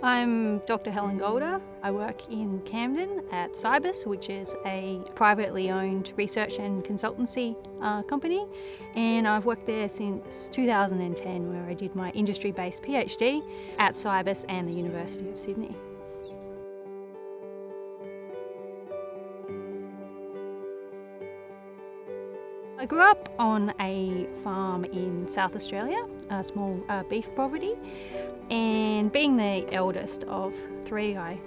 I'm Dr. Helen Golder. I work in Camden at Scibus, which is a privately owned research and consultancy company, and I've worked there since 2010, where I did my industry-based PhD at Scibus and the University of Sydney. I grew up on a farm in South Australia, a small beef property, and being the eldest of three, I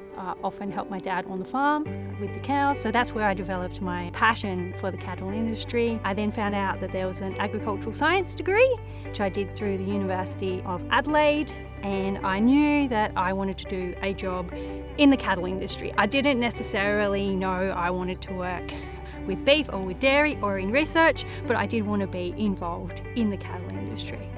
often helped my dad on the farm with the cows, so that's where I developed my passion for the cattle industry. I then found out that there was an agricultural science degree, which I did through the University of Adelaide, and I knew that I wanted to do a job in the cattle industry. I didn't necessarily know I wanted to work with beef or with dairy or in research, but I did want to be involved in the cattle industry.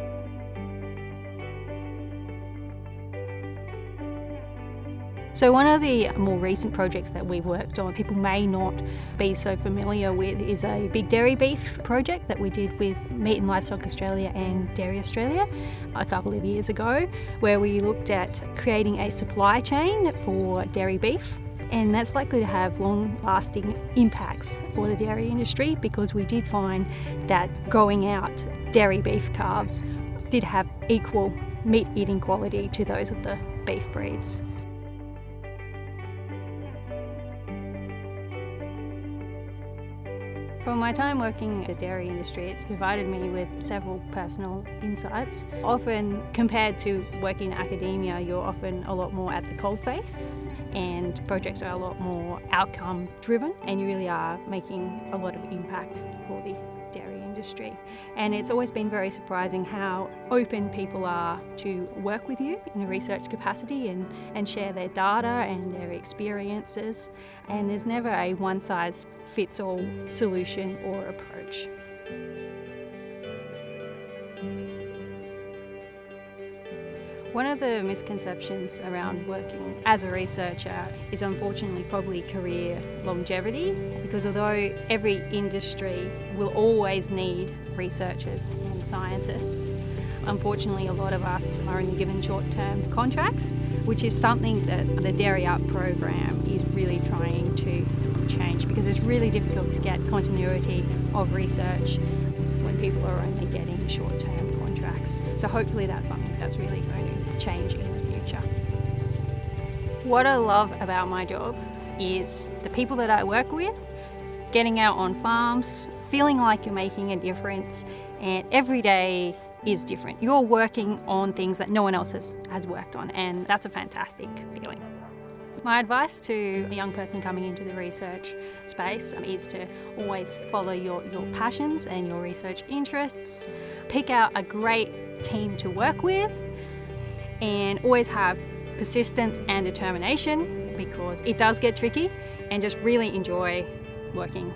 So one of the more recent projects that we've worked on, people may not be so familiar with, is a big dairy beef project that we did with Meat and Livestock Australia and Dairy Australia a couple of years ago, where we looked at creating a supply chain for dairy beef. And that's likely to have long-lasting impacts for the dairy industry, because we did find that growing out dairy beef calves did have equal meat eating quality to those of the beef breeds. From my time working in the dairy industry, it's provided me with several personal insights. Often, compared to working in academia, you're often a lot more at the coalface, and projects are a lot more outcome driven, and you really are making a lot of impact for the dairy industry. And it's always been very surprising how open people are to work with you in a research capacity and share their data and their experiences. And there's never a one-size-fits-all solution or approach. One of the misconceptions around working as a researcher is unfortunately probably career longevity, because although every industry will always need researchers and scientists, unfortunately a lot of us are only given short-term contracts, which is something that the Dairy Up program is really trying to change, because it's really difficult to get continuity of research when people are only getting short-term contracts. So hopefully that's something that's really going to change in the future. What I love about my job is the people that I work with, getting out on farms, feeling like you're making a difference, and every day is different. You're working on things that no one else has worked on, and that's a fantastic feeling. My advice to a young person coming into the research space is to always follow your passions and your research interests. Pick out a great team to work with, and always have persistence and determination, because it does get tricky, and just really enjoy working.